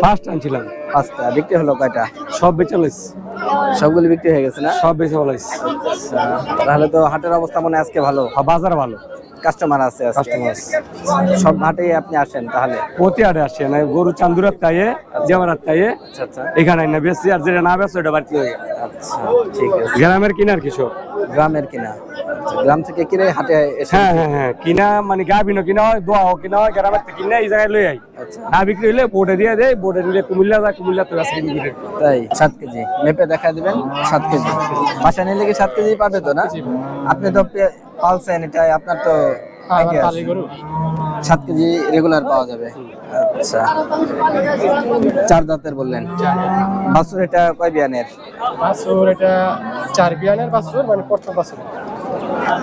First আনছিলাম। পাঁচটা বিক্রি হলো কয়টা? সব বেচে লাইছি। সবগুলো বিক্রি হয়ে গেছে না? সব বেচে লাইছি। আচ্ছা, তাহলে তো হাটের অবস্থা মনে হয় আজকে ভালো, বাজার ভালো, কাস্টমার আছে আজকে। কাস্টমার সব হাটেই আপনি আসেন তাহলে? প্রতি হাটে আসে না, গরু চান্দুরাত তাইয়ে জেমারাত তাইয়ে আচ্ছা আচ্ছা এখানে না বেশি, আর যেটা না বেশি ওটা বাড়তি হয়ে গেছে। আচ্ছা, ঠিক আছে। গ্রামের কিনার কৃষক, গ্রামের কিনা? আচ্ছা, গ্রাম থেকে কিনে হাটে এসে? হ্যাঁ হ্যাঁ হ্যাঁ, কিনা মানে গাভিনও কিনা হয়, দোয়াও কিনা হয়, গ্রামের থেকে কিনে এই জায়গায় লই আই। আচ্ছা, না বিক্রি হইলে বোর্ডে দিয়ে দেয়, বোর্ডে নিলে কুমিল্লা যায়, কুমিল্লা তো আছে বিক্রি। তাই 7 কেজি মেপে দেখা দিবেন। 7 কেজি বাসা নিলে কি 7 কেজি পাবে তো না? আপনি তো পালছেন, এটাই আপনার তো 7 কেজি রেগুলার পাওয়া যাবে। আচ্ছা, 4 দাঁতের বললেন। বাছুর এটা কয় বিয়ানের? বাছুর এটা 4 বিয়ানের বাছুর, মানে প্রথম বাছুর।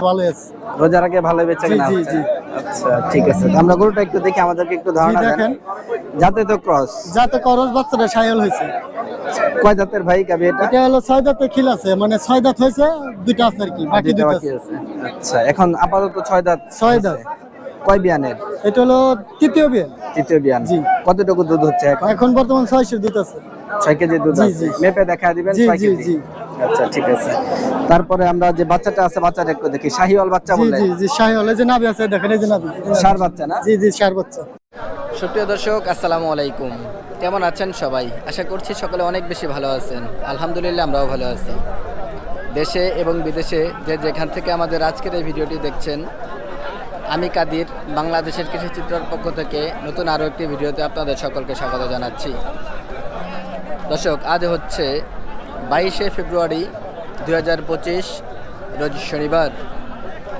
ভালো আছে, রোজার আগে ভালো বেচে কিনা জি, হচ্ছে? জি। আচ্ছা, ঠিক আছে। আমরা গরুটা একটু দেখি, আমাদেরকে একটু ধারণা দেন। দেখেন, যাতে তো ক্রস, যাতে করস বাচ্চাটা সায়াল হয়েছে। কয় দাঁতের ভাই গাবি এটা? এটা হলো 6 দাঁতে খিল আছে, মানে 6 দাঁত হয়েছে, দুইটা আছে আর কি, বাকি দুইটা দুইটা বাকি আছে। আছে। আচ্ছা, এখন আপাতত 6 দাঁত। 6 দাঁত। কয় বিয়ানের? এটা হলো তৃতীয় বিয়ান। তৃতীয় বিয়ান। জি। কতটুকু দুধ হচ্ছে এখন? এখন বর্তমান 600 দুধ আছে। 6 কেজি দুধ জি, আছে। জি। মেপে দেখা দিবেন জি, 6 জি, কেজি। জি। আচ্ছা, ঠিক আছে। তারপরে আমরা যে বাচ্চাটা আছে, বাচ্চাটা একটু দেখি। শাহিওয়াল বাচ্চা জি, বললেন? জি, জি, সায়াল, এই যে নাভি আছে, দেখেন, এই যে নাভি। ষাঁড় বাচ্চা না? জি, জি, ষাঁড় বাচ্চা। সুপ্রিয় দর্শক, আসসালামু আলাইকুম। কেমন আছেন সবাই? আশা করছি সকলে অনেক বেশি ভালো আছেন। আলহামদুলিল্লাহ, আমরাও ভালো আছি। দেশে এবং বিদেশে যে যেখান থেকে আমাদের আজকের এই ভিডিওটি দেখছেন, আমি কাদির বাংলাদেশের কৃষিচিত্রের পক্ষ থেকে নতুন আরও একটি ভিডিওতে আপনাদের সকলকে স্বাগত জানাচ্ছি। দর্শক, আজ হচ্ছে 22শে ফেব্রুয়ারি 2025, রোজ শনিবার।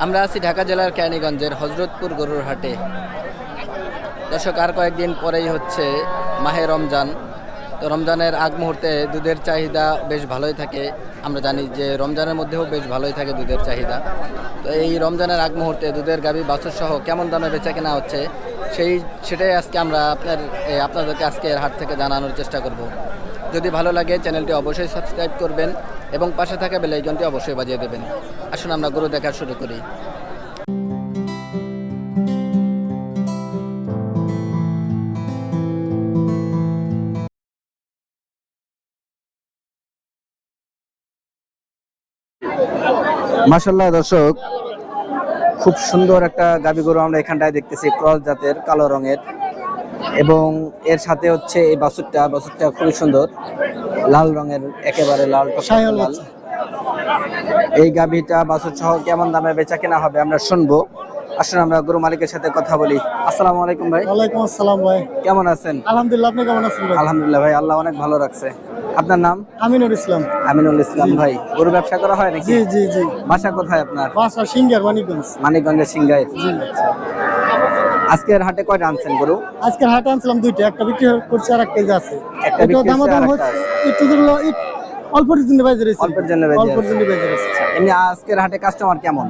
আমরা আছি ঢাকা জেলার কেরানীগঞ্জের হজরতপুর গরুর হাটে। দর্শক, আর কয়েকদিন পরেই হচ্ছে মাহে রমজান। তো রমজানের আগ মুহূর্তে দুধের চাহিদা বেশ ভালোই থাকে। আমরা জানি যে রমজানের মধ্যেও বেশ ভালোই থাকে দুধের চাহিদা। তো এই রমজানের আগ মুহূর্তে দুধের গাভী বাছুর সহ কেমন দামে বেচা কেনা হচ্ছে সেটাই আজকে আমরা আপনাদেরকে আজকের হাট থেকে জানানোর চেষ্টা করব। যদি ভালো লাগে চ্যানেলটি অবশ্যই সাবস্ক্রাইব করবেন এবং পাশে থাকা বেল আইকনটি অবশ্যই বাজিয়ে দেবেন। আসুন আমরা গরু দেখা শুরু করি। মাশাআল্লাহ দর্শক, খুব সুন্দর একটা গাভী গরু আমরা এখানটায় দেখতেছি, ক্রস জাতের, কালো রঙের, এবং এর সাথে হচ্ছে এই বাছুরটা খুবই সুন্দর, লাল রঙের, একেবারে লাল সায়াল লাল। বাচ্চা। এই গাভীটা বাছুর সহ কেমন দামে বেচা কেনা হবে আমরা শুনবো। আসুন আমরা গরু মালিকের সাথে কথা বলি। আসসালামু আলাইকুম ভাই। ওয়ালাইকুম আসসালাম ভাই। কেমন আছেন? আলহামদুলিল্লাহ, আপনি কেমন আছেন ভাই? আলহামদুলিল্লাহ ভাই, আল্লাহ অনেক ভালো রাখছে। আপনার নাম? আমিনুল ইসলাম। আমিনুল ইসলাম। ভাই, গরু ব্যবসা করা হয় নাকি? জি, জি, জি। বাসা কোথায় আপনার? বাসা সিঙ্গার, মানিকগঞ্জ। মানিকগঞ্জের সিংগাই। জি। আজকের হাটে কয়টা আনছেন গরু? আজকের হাটে আনছিলাম দুইটা, একটা বিক্রি করছে আর একটা যে আছে। একটা এটা বিক্রি হচ্ছে, দামাদাম আরেকটা হচ্ছে, আছে। একটু দিলো, অল্পের জন্য বেঁচে রয়েছে। অল্পের জন্য বেঁচে অল্পের আছে। জন্য বেঁচে রয়েছে। এমনি আজকের হাটে কাস্টমার কেমন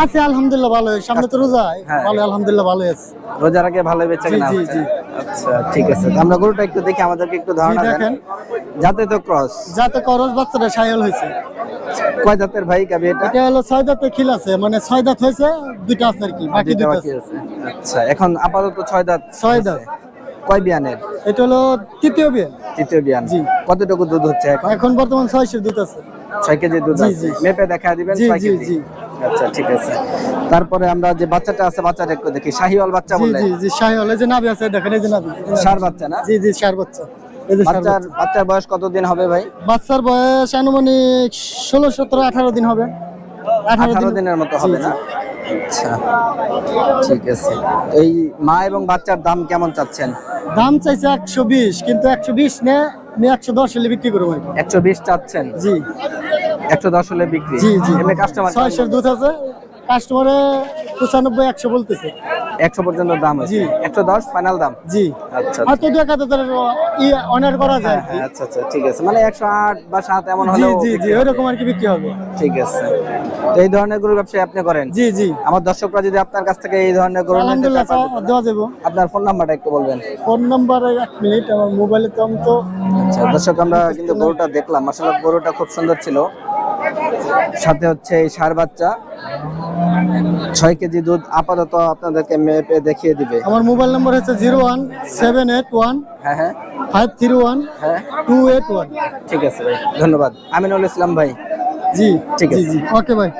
আছে? আলহামদুলিল্লাহ ভালো। সামনে তো রোজা, হ্যাঁ। ভালো, আলহামদুলিল্লাহ ভালো আছে। রোজার আগে ভালো বেচা কেনা জি, হচ্ছে? জি। আচ্ছা, ঠিক আছে। তো আমরা গরুটা একটু দেখি, আমাদেরকে একটু ধারণা দেন। দেখেন, যাতে তো ক্রস, যাতে করস বাচ্চাটা সায়াল হয়েছে। কয় দাঁতের ভাই গাভী এটা? এটা হলো 6 দাঁতে খিল আছে, মানে 6 দাঁত হয়েছে, দুইটা আছে আর কি, বাকি দুইটা দুইটা বাকি আছে। আছে। আচ্ছা, এখন আপাতত 6 দাঁত। 6 দাঁত। কয় বিয়ানের? এটা হলো তৃতীয় বিয়ান। তৃতীয় বিয়ান। জি। কতটুকু দুধ হচ্ছে এখন? এখন বর্তমান 600 দুধ আছে। 6 কেজি দুধ জি, আছে। জি। মেপে দেখা দিবেন জি, 6 জি, কেজি। জি। আচ্ছা, ঠিক আছে। তারপরে আমরা যে বাচ্চাটা আছে, বাচ্চাটা একটু দেখি। শাহিওয়াল বাচ্চা জি, বললেন? জি, জি, সায়াল, এই যে নাভি আছে, দেখেন, এই যে নাভি। ষাঁড় বাচ্চা না? জি, জি, ষাঁড় বাচ্চা। এই যে ষাঁড় বাচ্চা। বাচ্চার বয়স কতদিন হবে ভাই? বাচ্চার বয়স আনুমানিক 16, 17, 18 দিন হবে। 18 দিনের মতো হবে জি, না? আচ্ছা, ঠিক আছে। এই মা এবং বাচ্চার দাম কেমন চাচ্ছেন? দাম চাইছে 120, কিন্তু 120 নে আমি 110 হলে বিক্রি করবো আর কি। 120 চাচ্ছেন? জি, 110 হলে বিক্রি? জি, জি। এমনি কাস্টমার 600 দুধ আছে, কাস্টমারে 95, 100 বলতেছে। 100 পর্যন্ত দাম আছে? জি। 110 ফাইনাল দাম? জি। আচ্ছা, আর তো 2,000 অনার করা যায় আর কি। হ্যাঁ, আচ্ছা আচ্ছা, ঠিক আছে। মানে 108 বা 7 এমন জি, হলেও জি, জি, বিক্রি হবে। ওইরকম আর কি বিক্রি হবে। ঠিক আছে। তো এই ধরনের গরু ব্যবসা আপনি করেন? জি, জি। আমার দর্শকরা যদি আপনার কাছ থেকে এই ধরনের গরু নিতে আলহামদুলিল্লাহ চায়, পারবে তো না? দেওয়া যাবো। আপনার ফোন নাম্বারটা একটু বলবেন। ফোন নাম্বার 1 মিনিট, আমার মোবাইলে তো আমি তো। আচ্ছা দর্শক, আমরা কিন্তু গরুটা দেখলাম, আসলে গরুটা খুব সুন্দর ছিল। সাথে হচ্ছে এই ষাঁড় বাচ্চা, 6 কেজি দুধ আপাতত আপনাদেরকে মেপে দেখিয়ে দিবে। আমার মোবাইল নম্বর হচ্ছে 01781 হ্যাঁ হ্যাঁ 531 হ্যাঁ 281। ঠিক আছে ভাই, ধন্যবাদ। আমিনুল ইসলাম ভাই। জি ঠিক আছে। জি ওকে ভাই।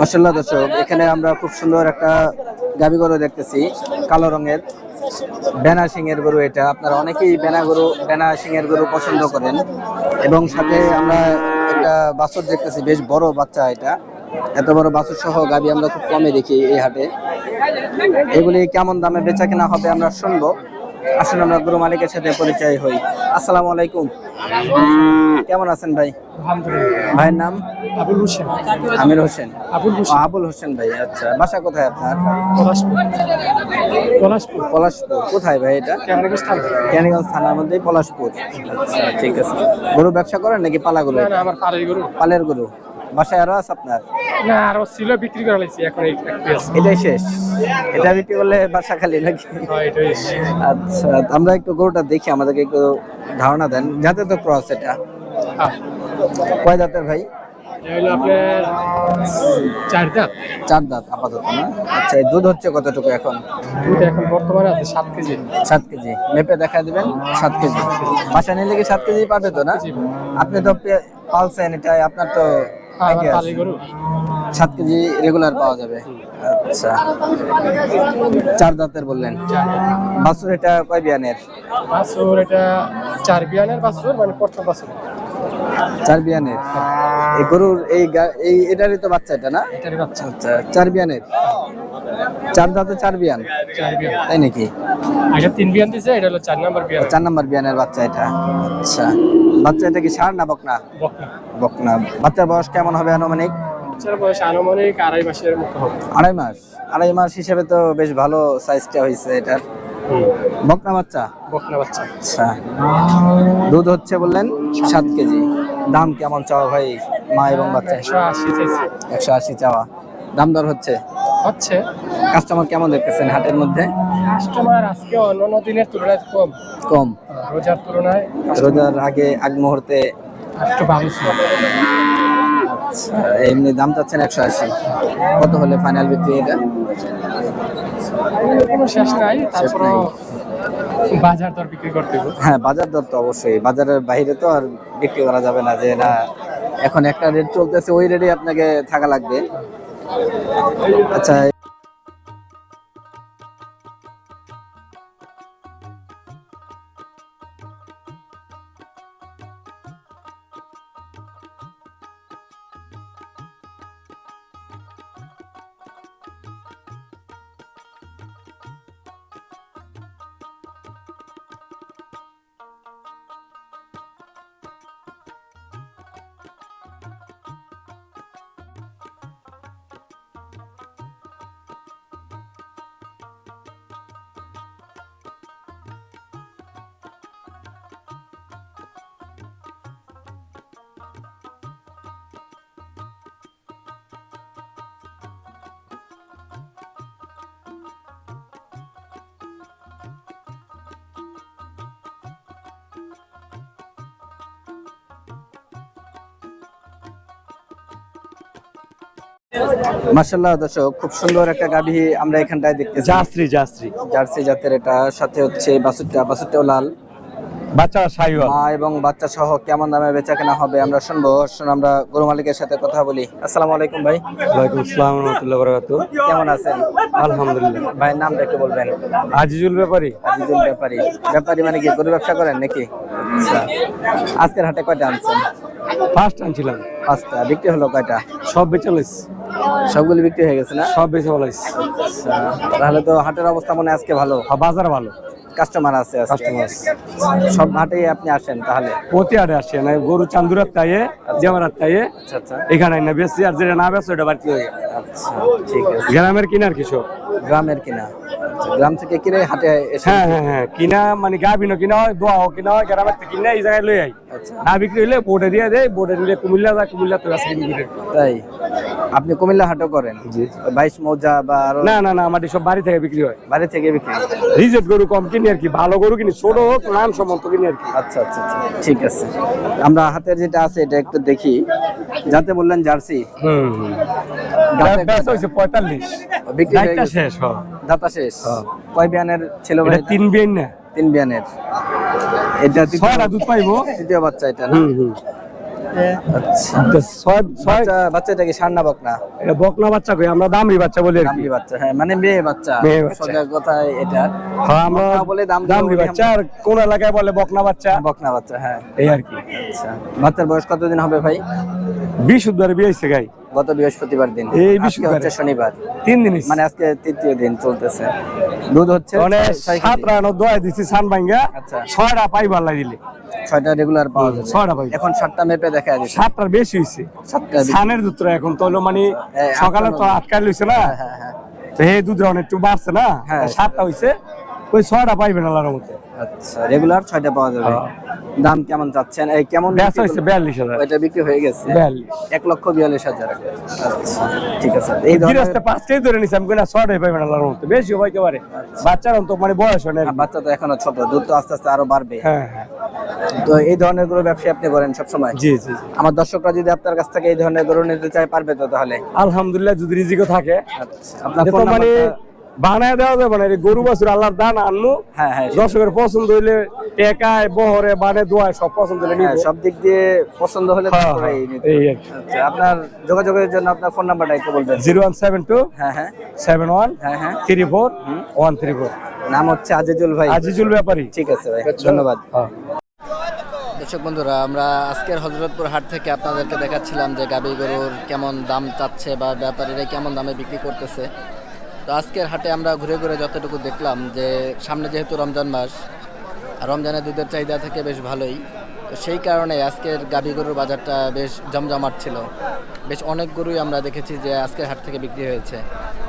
মাশাআল্লাহ দর্শক, এখানে আমরা খুব সুন্দর একটা গাভী গরু দেখতেছি, কালো রঙের বেনা সিংয়ের গরু। এটা আপনারা অনেকেই বেনা সিংয়ের গরু পছন্দ করেন। এবং সাথে আমরা একটা বাছুর দেখতেছি, বেশ বড় বাচ্চা। এটা এত বড় বাছুর সহ গাভী আমরা খুব কমে দেখি এই হাটে। এগুলি কেমন দামে বেচা কেনা হবে আমরা শুনবো। আসুন আমরা গরু মালিকের সাথে পরিচয় হই। আসসালামু আলাইকুম, কেমন আছেন ভাই? আলহামদুলিল্লাহ। ভাইয়ের নাম? আবুল হোসেন। আমির হোসেন। আবুল হোসেন। আবুল হোসেন ভাই, আচ্ছা। বাসা কোথায় আপনার? পলাশপুর। পলাশপুর। পলাশপুর কোথায় ভাই এটা? কেরানীগঞ্জ থানা। কেরানীগঞ্জ থানার মধ্যে পলাশপুর। আচ্ছা ঠিক আছে। গরু ব্যবসা করেন নাকি পালা গরু? না না, আমার পালের গরু। পালের গরু। বাসায় আরো আছে আপনার? না, আরো ছিল, বিক্রি করে লাইছি, এখন একটু আছে। এটাই শেষ? এটা বিক্রি করলে বাসা খালি নাকি? হ্যাঁ, এটাই। আচ্ছা, আমরা একটু গরুটা দেখি, আমাদেরকে একটু ধারণা দেন। যাতে তো ক্রস এটা হ্যাঁ। কয় দাঁতের ভাই? এটা হলো আপনার 4 দাঁত। 4 দাঁত আপাতত না? আচ্ছা, এই দুধ হচ্ছে কতটুকু এখন? দুধ এখন বর্তমানে আছে 7 কেজি। 7 কেজি মেপে দেখা দিবেন। 7 কেজি বাসা নিলে কি 7 কেজি পাবে তো না? আপনি তো পালছেন, এটা আপনার তো idea আছে। পালের গরু 7 কেজি রেগুলার পাওয়া যাবে। আচ্ছা, 4 দাঁতের বললেন। বাছুর এটা কয় বিয়ানের? বাছুর এটা 4 বিয়ানের বাছুর, মানে প্রথম বাছুর। 4 বিয়ানের। এই গরুর এই এটারই তো বাচ্চা এটা না? এটারই বাচ্চা। আচ্ছা, 4 বিয়ানের। 4 দাঁতে 4 বিয়ান, 4 বিয়ান। তাই নাকি? এটা 3 বিয়ান দিছে, এটা হলো 4 নাম্বার বিয়ান। 4 নাম্বার বিয়ানের বাচ্চা এটা। আচ্ছা, বাচ্চা এটা কি ষাঁড় না বকনা? বকনা। বকনা। বাচ্চার বয়স কেমন হবে আনুমানিক? বাচ্চার বয়স আনুমানিক 2.5 মাসের মতো হবে। 2.5 মাস। 2.5 মাস হিসেবে তো বেশ ভালো সাইজটা হয়েছে এটার। বকনা বাচ্চা। বকনা বাচ্চা। আচ্ছা, দুধ হচ্ছে বললেন 7 কেজি। দাম কেমন চাওয়া ভাই মা এবং বাচ্চা? 180 চাইছে। 180 চাওয়া। দাম দর হচ্ছে? হচ্ছে। কাস্টমার কেমন দেখতেছেন হাটের মধ্যে? কাস্টমার আজকে অন্যান্য দিনের তুলনায় কম। কম? রোজার তুলনায় রোজার আগ মুহূর্তে একটু ভালো ছিল। আচ্ছা, এমনি দাম চাচ্ছেন 180। কত হলে ফাইনাল বিক্রি এটা? কোনো শেষ নাই, শেষ তারপর নাই। বাজার দর বিক্রি করতে হবে। হ্যাঁ, বাজার দর তো অবশ্যই। বাজারের বাইরে তো আর বিক্রি করা যাবে না, যে না এখন একটা রেট চলতেছে ওই রেটে আপনাকে থাকা লাগবে। আচ্ছা, মাশাআল্লাহ দর্শক, খুব সুন্দর একটা গাভী আমরা এখানটায় দেখতেছি। জার্সি জার্সি জার্সি জাতের এটা। সাথে হচ্ছে বাছুরটাও লাল। বাচ্চা সাইওয়াল। মা এবং বাচ্চা সহ কেমন দামে বেচা কেনা হবে আমরা শুনবো। আসুন আমরা গরু মালিকের সাথে কথা বলি। আসসালামু আলাইকুম ভাই। ওয়ালাইকুম আসসালাম ওয়া রাহমাতুল্লাহি ওয়া বারাকাতুহু। কেমন আছেন? আলহামদুলিল্লাহ। ভাইয়ের নামটা একটু বলবেন। আজিজুল ব্যাপারী। আজিজুল ব্যাপারী। ব্যাপারী মানে কি গরু ব্যবসা করেন নাকি? আচ্ছা, আজকের হাটে কয়টা আনছেন? ফার্স্ট আনছিলাম। 5টা। বিক্রি হলো কয়টা? সব বেচে লাইছি। সবগুলি বিক্রি হয়ে গেছে না? সব বেচে লাইছি। আচ্ছা, তাহলে তো হাটের অবস্থা মনে হয় আজকে ভালো। বাজার ভালো। কাস্টমার আছে আজকে? কাস্টমার সব হাটেই আপনি আসেন তাহলে? প্রতি হাটে আসে না, গরু চান্দুরাত তাইয়ে জেমারাত তাইয়ে আচ্ছা আচ্ছা এখানে না বেশি, আর যেটা না বেশি ওটা বাড়তি হয়ে গেছে। আচ্ছা, ঠিক আছে। গ্রামের কিনার কৃষক। গ্রামের কিনা? আচ্ছা, গ্রাম থেকে কিনে হাটে এসে? হ্যাঁ হ্যাঁ হ্যাঁ, কিনা মানে গাভিনও কিনা হয়, দোয়াও কিনা হয়, গ্রামের থেকে কিনে এই জায়গায় লই আই। আচ্ছা, না বিক্রি হলে বোর্ডে দিয়ে দেয়, বোর্ডে নিলে কুমিল্লা যায়, কুমিল্লা তো আছে বিক্রি করে। তাই আপনি কুমিল্লা হাটও করেন? জি। 22 মৌজা বা আরো? না না না, আমাদের সব বাড়ি থেকে বিক্রি হয়। বাড়ি থেকে বিক্রি? রিজেক্ট গরু কম কিনি আর কি, ভালো গরু কিনি, ছোট হোক মান সম্মত কিনি আর কি। আচ্ছা আচ্ছা আচ্ছা, ঠিক আছে। আমরা হাতের যেটা আছে এটা একটু দেখি। যাতে বললেন জার্সি, দাঁতে ব্যবসা হয়েছে 45, বিক্রি হয়ে দায়িত্ব গেছে? শেষ। হ্যাঁ, দাতা শেষ? হ্যাঁ। কয় বিয়ানের ছিল ভাই? এটা 3 বিয়ান না, 3 বিয়ানের। এটা 6টা দুধ পাইবো। তৃতীয় বাচ্চা এটা না? আচ্ছা, তো ছয় ছয় বাচ্চাটা কি সার না বকনা? এটা বকনা বাচ্চা কই, আমরা দামরি বাচ্চা বলি আর কি। দামড়ি বাচ্চা, হ্যাঁ, মানে মেয়ে বাচ্চা। মেয়ে বাচ্চা। সোজা কথায় এটা হ্যাঁ, আমরা বকনা বলে দাম দিয়ে দামরি বলি বাচ্চা, আর কোন এলাকায় বলে বকনা বাচ্চা, বকনা বাচ্চা, হ্যাঁ। এই আর কি। আচ্ছা, বাচ্চার বয়স কতদিন হবে ভাই? 20 ধরে বিয়ে হইছে গাই, গত বৃহস্পতিবার দিন। এই আজকে বৃহস্পতিবারে। হচ্ছে শনিবার, 3 দিন হইছে। মানে আজকে তৃতীয় দিন চলতেছে। দুধ হচ্ছে মানে 6 7 রানো দোয়া দিছি সান ভাঙ্গা। আচ্ছা। 6টা পাইবার লাগিলে 6টা রেগুলার পাওয়া যাবে। 6টা পাই। এখন 7টা মেপে দেখা যাচ্ছে। 7টার বেশি হইছে। 7টা সানের দুধ তো এখন তো হলো মানে হ্যাঁ, সকালে তো আটটা আটকাই লইছে না, হ্যাঁ হ্যাঁ, তো এই দুধ অনেক একটু বাড়ছে না, হ্যাঁ। 7টা হইছে, ওই 6টা পাইবেন আল্লাহর রহমতে। আচ্ছা, রেগুলার 6টা পাওয়া যাবে। হ্যাঁ। দাম কেমন চাচ্ছেন? এই কেমন ব্যবসা হইছে 42,000। ওইটা বিক্রি হয়ে গেছে 42। 1,42,000। আচ্ছা, ঠিক আছে। এই ধরনের গিরাস্তে 5টাই ধরে নিছি আমি, কইনা 6টাই পাইবেন আল্লাহর রহমতে, বেশি হইতে পারে, বাচ্চার তো মানে বয়স হয় না আর কি। বাচ্চা তো এখনো ছোট, দুধ তো আস্তে আস্তে আরো বাড়বে। হ্যাঁ হ্যাঁ, তো এই ধরনের গরু ব্যবসা আপনি করেন সব সময়? জি জি জি। আমার দর্শকরা যদি আপনার কাছ থেকে এই ধরনের গরু নিতে চায় পারবে তো তাহলে? আলহামদুলিল্লাহ, যদি রিজিকও থাকে। আচ্ছা, আপনার এটা ফোন তো মানে নাম্বারটা? বানায় দেওয়া যাবে না, গরু বাছুর আল্লাহর দান আনমু, হ্যাঁ হ্যাঁ, দর্শকের পছন্দ হইলে টেকায় বহরে বানে দোয়ায় সব পছন্দ হলে নিব। হ্যাঁ, সব দিক দিয়ে পছন্দ হলে হ্যাঁ, তারপরেই হ্যাঁ, নিতে এই হবে। আর কি। আচ্ছা, আপনার যোগাযোগের জন্য আপনার ফোন নাম্বারটা একটু বলবেন? 0172 হ্যাঁ হ্যাঁ 71 হ্যাঁ হ্যাঁ। 34 134। নাম হচ্ছে আজিজুল ভাই? আজিজুল ব্যাপারী। ঠিক আছে ভাই, ধন্যবাদ। হ্যাঁ। দর্শক বন্ধুরা, আমরা আজকের হযরতপুর হাট থেকে আপনাদেরকে দেখাচ্ছিলাম যে গাভী গরুর কেমন দাম চাচ্ছে বা ব্যাপারীরা কেমন দামে বিক্রি করতেছে। তো আজকের হাটে আমরা ঘুরে ঘুরে যতটুকু দেখলাম যে সামনে যেহেতু রমজান মাস, আর রমজানের দুধের চাহিদা থেকে বেশ ভালোই, তো সেই কারণে আজকের গাভী গরুর বাজারটা বেশ জমজমাট ছিল। বেশ অনেক গরুই আমরা দেখেছি যে আজকের হাট থেকে বিক্রি হয়েছে।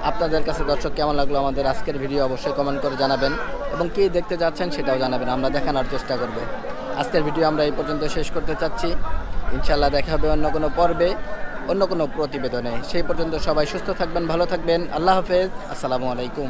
আপনাদের কাছে দর্শক কেমন লাগলো আমাদের আজকের ভিডিও অবশ্যই কমেন্ট করে জানাবেন, এবং কে দেখতে যাচ্ছেন সেটাও জানাবেন, আমরা দেখানোর চেষ্টা করব। আজকের ভিডিও আমরা এই পর্যন্ত শেষ করতে চাচ্ছি। ইনশাআল্লাহ দেখা হবে অন্য কোনো পর্বে, অন্য কোনো প্রতিবেদনে। সেই পর্যন্ত সবাই সুস্থ থাকবেন, ভালো থাকবেন। আল্লাহ হাফেজ, আসসালামু আলাইকুম।